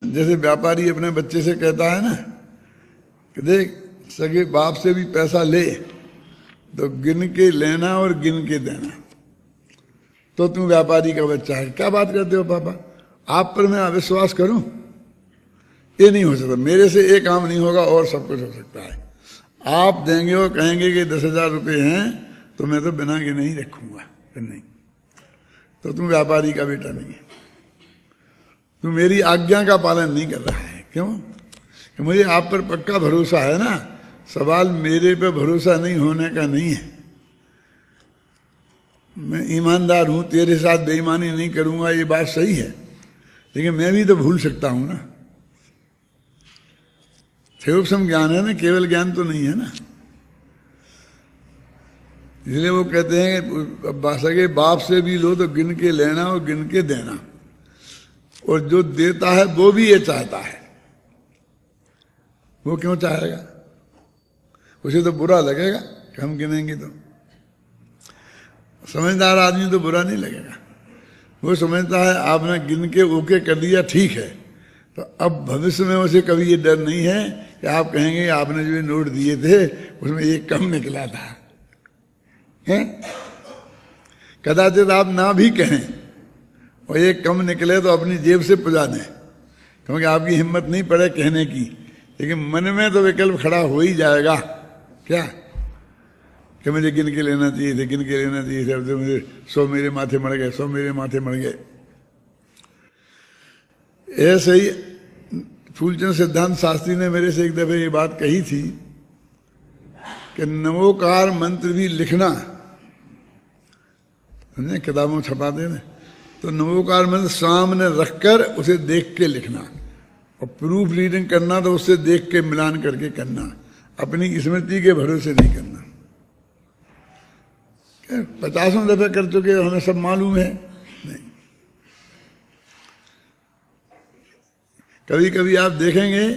जैसे व्यापारी अपने बच्चे से कहता है ना कि देख सगे बाप से भी पैसा ले तो गिन के लेना और गिन के देना, तो तू व्यापारी का बच्चा है। क्या बात करते हो पापा, आप पर मैं अविश्वास करूं? ये नहीं हो सकता, मेरे से एक काम नहीं होगा और सब कुछ हो सकता है। आप देंगे और कहेंगे कि 10,000 रुपये हैं तो मैं तो बिना के नहीं रखूंगा, फिर नहीं, तो तुम व्यापारी का बेटा नहीं है, तू मेरी आज्ञा का पालन नहीं कर रहा है। क्यों? कि मुझे आप पर पक्का भरोसा है ना, सवाल मेरे पे भरोसा नहीं होने का नहीं है। मैं ईमानदार हूं, तेरे साथ बेईमानी नहीं करूंगा, ये बात सही है, लेकिन मैं भी तो भूल सकता हूं ना। थेयोपसम ज्ञान है ना, केवल ज्ञान तो नहीं है ना। इसलिए वो कहते हैं सगे बाप से भी लो तो गिन के लेना और गिन के देना, और जो देता है वो भी ये चाहता है। वो क्यों चाहेगा? उसे तो बुरा लगेगा कि हम गिनेंगे तो। समझदार आदमी तो बुरा नहीं लगेगा, वो समझता है आपने गिन के ओके कर दिया, ठीक है, तो अब भविष्य में उसे कभी ये डर नहीं है कि आप कहेंगे आपने जो नोट दिए थे उसमें एक कम निकला था, हैं? कदाचित आप ना भी कहें और एक कम निकले तो अपनी जेब से पुजा दें, क्योंकि आपकी हिम्मत नहीं पड़े कहने की, लेकिन मन में तो विकल्प खड़ा हो ही जाएगा। क्या कि मुझे गिन के लेना चाहिए थे, गिन के लेना चाहिए थे, तो मुझे 100 मेरे माथे मर गए, 100 मेरे माथे मर गए। ऐसे ही फूलचंद सिद्धांत शास्त्री ने मेरे से एक दफे ये बात कही थी कि नमोकार मंत्र भी लिखना, समझे, किताबों छपाते हैं, तो नमोकार मंत्र सामने रखकर उसे देख के लिखना, और प्रूफ रीडिंग करना तो उससे देख के मिलान करके करना, अपनी स्मृति के भरोसे नहीं करना। 50 दफे कर चुके, हमें सब मालूम है, नहीं। कभी कभी आप देखेंगे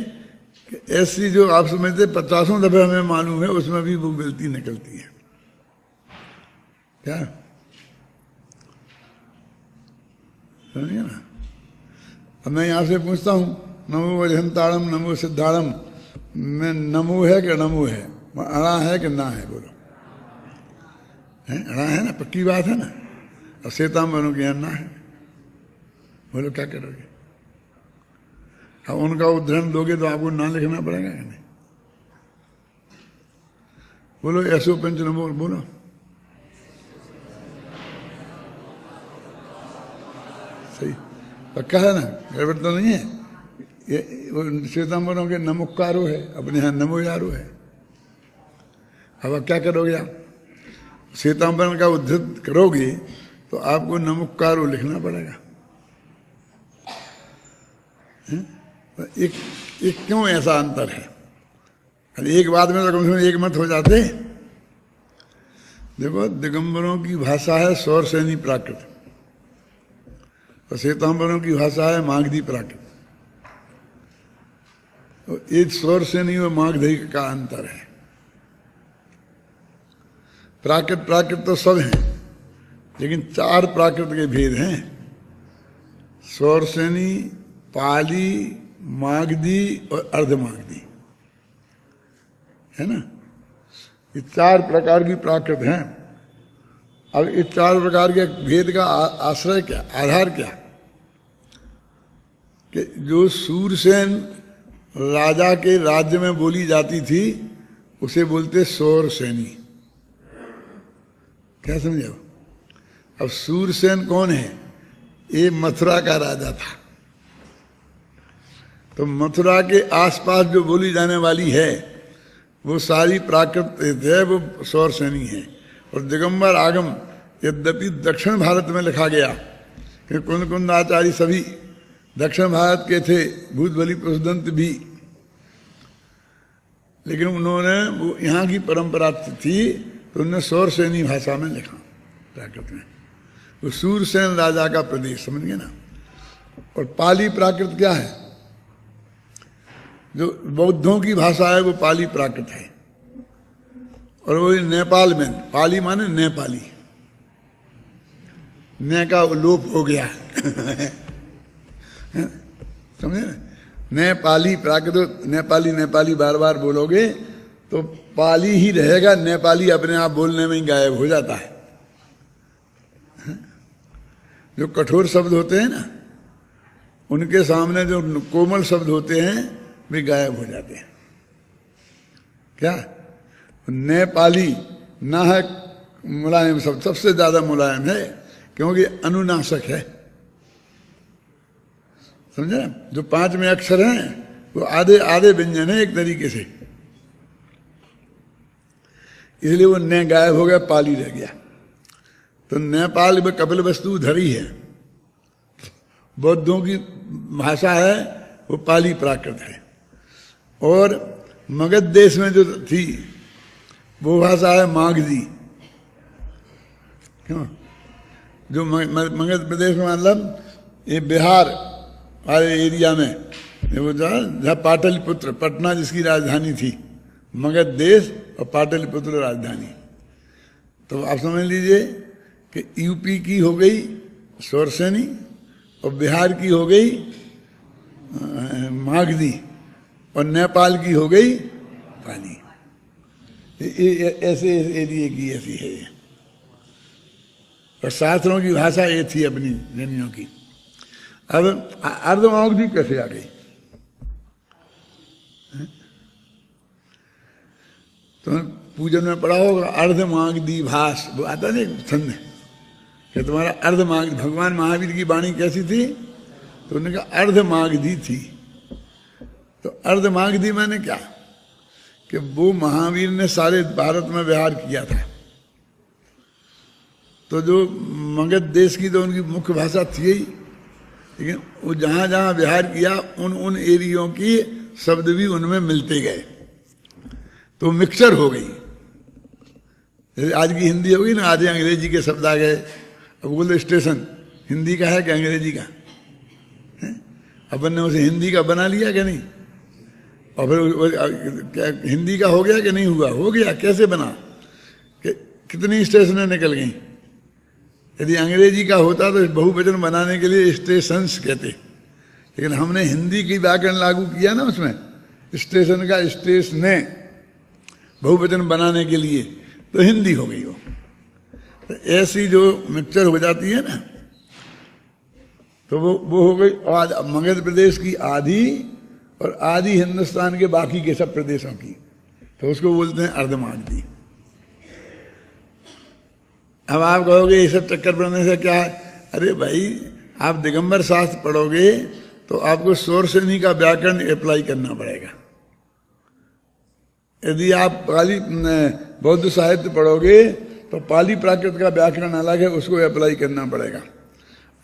कि ऐसी जो आप समझते 50 दफे हमें मालूम है, उसमें भी वो गलती निकलती है। क्या समझिए ना? अब मैं यहां से पूछता हूं नमो वजहंताड़म नमो सिद्धाड़म में नमो है कि नमो है, अड़ा है कि ना है? बोलो, है? अड़ा है ना, पक्की बात है ना। और श्वेतांबरों के यहाँ ना है, बोलो क्या करोगे? अब उनका उदाहरण दोगे तो आपको ना लिखना पड़ेगा कि नहीं? बोलो ऐसो पंच नमो, बोलो। सही, पक्का है ना, गड़बड़ तो नहीं है। ये श्वेतांबरों के नमुक्कारो है, अपने यहाँ नमो यारो है। अब क्या करोगे आप? श्वेतांबरन का उद्धृत करोगे तो आपको नमुक्कारो लिखना पड़ेगा। एक क्यों ऐसा अंतर है? एक बात में तो कम से कम एक मत हो जाते। देखो, दिगंबरों की भाषा है सौरसेनी प्राकृत, और श्वेतांबरों की भाषा है मागधी प्राकृत। तो एक सौरसेनी और मागधी का अंतर है। प्राकृत प्राकृत तो सब हैं, लेकिन 4 प्राकृत के भेद हैं: सौरसेनी, पाली, मागधी और अर्धमागधी, है ना। ये 4 प्रकार की प्राकृत हैं। अब इस 4 प्रकार के भेद का आश्रय क्या, आधार क्या? कि जो सूरसेन राजा के राज्य में बोली जाती थी उसे बोलते सौरसेनी। क्या समझे? अब सूरसेन कौन है? ये मथुरा का राजा था, तो मथुरा के आसपास जो बोली जाने वाली है वो सारी प्राकृत है, वो सौरसेनी है। और दिगंबर आगम यद्यपि दक्षिण भारत में लिखा गया कि कुंद कुंद आचार्य सभी दक्षिण भारत के थे, भूतबली पुरुषदंत भी, लेकिन उन्होंने वो यहाँ की परंपरा थी तो उन्होंने सौरसेनी भाषा में लिखा प्राकृत में। वो सूरसेन राजा का प्रदेश, समझ गए ना। और पाली प्राकृत क्या है? जो बौद्धों की भाषा है वो पाली प्राकृत है, और वो नेपाल में पाली माने नेपाली, ने का लोप हो गया समझे ना। नेपाली प्राकृत नेपाली नेपाली बार बार बोलोगे तो पाली ही रहेगा, नेपाली अपने आप बोलने में ही गायब हो जाता है। जो कठोर शब्द होते हैं ना, उनके सामने जो कोमल शब्द होते हैं वे गायब हो जाते हैं। क्या नेपाली ना है मुलायम शब्द, सबसे ज्यादा मुलायम है क्योंकि अनुनाशक है, समझे ना। जो 5 में अक्षर हैं वो आधे आधे व्यंजन है एक तरीके से, इसलिए वो न गायब हो गया, पाली रह गया। तो नेपाल में कपिल वस्तु धरी है, बौद्धों की भाषा है वो पाली प्राकृत है। और मगध देश में जो थी वो भाषा है मागधी। क्यों? जो मगध प्रदेश में मतलब ये बिहार वाले एरिया में वो जहाँ पाटलिपुत्र, पटना जिसकी राजधानी थी, मगध देश और पाटलिपुत्र राजधानी। तो आप समझ लीजिए कि यूपी की हो गई सोरसेनी और बिहार की हो गई मागधी और नेपाल की हो गई पाली। ऐसे एरिए की ऐसी है ये। और शास्त्रों की भाषा ये थी अपनी जनियों की। अब अर्धमागधी कैसे आ गई? तो पूजन में पढ़ा होगा अर्धमागधी भाष, वो आता नहीं छंद कि तुम्हारा अर्धमागधी। भगवान महावीर की वाणी कैसी थी? तो उन्होंने कहा अर्धमागधी थी। तो अर्धमागधी माने क्या कि वो महावीर ने सारे भारत में विहार किया था। तो जो मगध देश की तो उनकी मुख्य भाषा थी ही, लेकिन वो जहाँ जहाँ विहार किया उन एरियो की शब्द भी उनमें मिलते गए, तो मिक्सचर हो गई। जैसे आज की हिंदी होगी ना, आज अंग्रेजी के शब्द आ गए। अब बोले स्टेशन हिंदी का है कि अंग्रेजी का है? अपन ने उसे हिंदी का बना लिया कि नहीं? और फिर क्या हिंदी का हो गया कि नहीं हुआ? हो गया। कैसे बना? कि कितनी स्टेशनें निकल गई। यदि अंग्रेजी का होता तो बहुवचन बनाने के लिए स्टेशंस कहते, लेकिन हमने हिंदी की व्याकरण लागू किया ना उसमें, स्टेशन का स्टेशने बहुवचन बनाने के लिए, तो हिंदी हो गई वो। तो ऐसी जो मिक्सचर हो जाती है ना, तो वो हो गई मगध प्रदेश की आधी और आधी हिंदुस्तान के बाकी के सब प्रदेशों की, तो उसको बोलते हैं अर्धमागधी। अब आप कहोगे ये सब चक्कर पड़ने से क्या है? अरे भाई, आप दिगंबर शास्त्र पढ़ोगे तो आपको सोरसेनी का व्याकरण अप्लाई करना पड़ेगा। यदि आप पाली बौद्ध साहित्य पढ़ोगे तो पाली प्राकृत का व्याकरण अलग है, उसको अप्लाई करना पड़ेगा।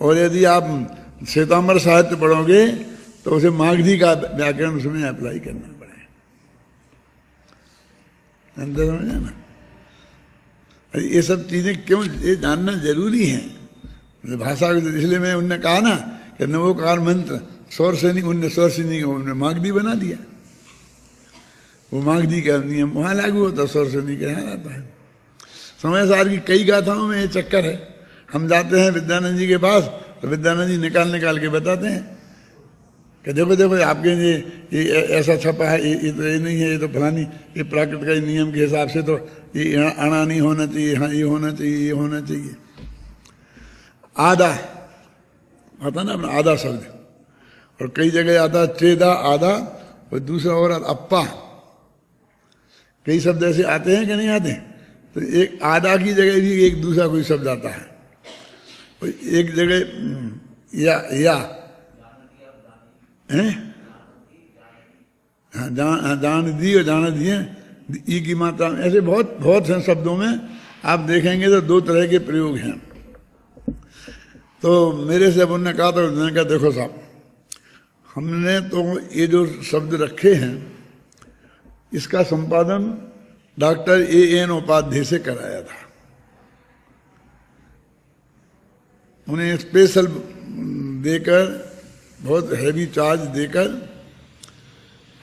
और यदि आप श्वेतांबर साहित्य पढ़ोगे तो उसे मागधी का व्याकरण उसमें अप्लाई करना पड़ेगा। अंदर समझे ना? ये सब चीजें क्यों ये जानना जरूरी है भाषा को। इसलिए मैं उनने कहा ना कि नवोकार मंत्र सोरसेनी, उनने सोरसेनी को उन्होंने मागधी बना दिया। वो मागधी का नियम वहां लागू होता, सोरसेनी के यहाँ आता है। समय सार की कई गाथाओं में ये चक्कर है। हम जाते हैं विद्यानंद जी के पास तो विद्यानंद जी निकाल के बताते हैं कि देखो देखो आपके ये ऐसा छपा है, ये तो ये नहीं है, ये तो फलानी, ये प्राकृत का नियम के हिसाब से तो ये अणा नहीं होना चाहिए, हाँ ये होना चाहिए, ये होना चाहिए। आधा आता ना अपना आधा शब्द, और कई जगह आता चेदा आधा, और दूसरा और अप्पा। कई शब्द ऐसे आते हैं कि नहीं आते? तो एक आधा की जगह भी एक दूसरा कोई शब्द आता है। और एक जगह या हैं, हाँ जान दी और जान दिए, ई की मात्रा में, ऐसे बहुत से शब्दों में आप देखेंगे तो 2 तरह के प्रयोग हैं। तो मेरे से अब उन्होंने कहा था, उन्होंने कहा देखो साहब, हमने तो ये जो शब्द रखे हैं इसका संपादन डॉक्टर A.N. उपाध्याय से कराया था। उन्हें स्पेशल देकर, बहुत हैवी चार्ज देकर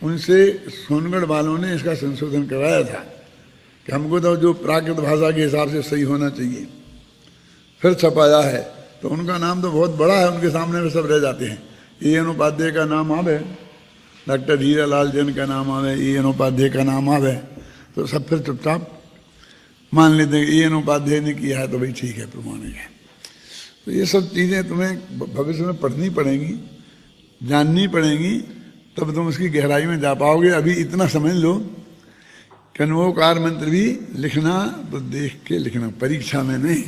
उनसे सोनगढ़ वालों ने इसका संशोधन कराया था कि हमको तो जो प्राकृत भाषा के हिसाब से सही होना चाहिए। फिर छपाया है तो उनका नाम तो बहुत बड़ा है, उनके सामने में सब रह जाते हैं। A.N. उपाध्याय का नाम आवे डॉक्टर हीरालाल जैन का नाम आवे, E.N. उपाध्याय का नाम आवे, तो सब फिर चुपचाप मान लेते हैं E.N. उपाध्याय ने किया है तो भाई ठीक है, प्रमाणिक है। तो ये सब चीज़ें तुम्हें भविष्य में पढ़नी पड़ेंगी, जाननी पड़ेंगी, तब तुम उसकी गहराई में जा पाओगे। अभी इतना समझ लो, कन्वोकार मंत्र भी लिखना तो देख के लिखना, परीक्षा में नहीं।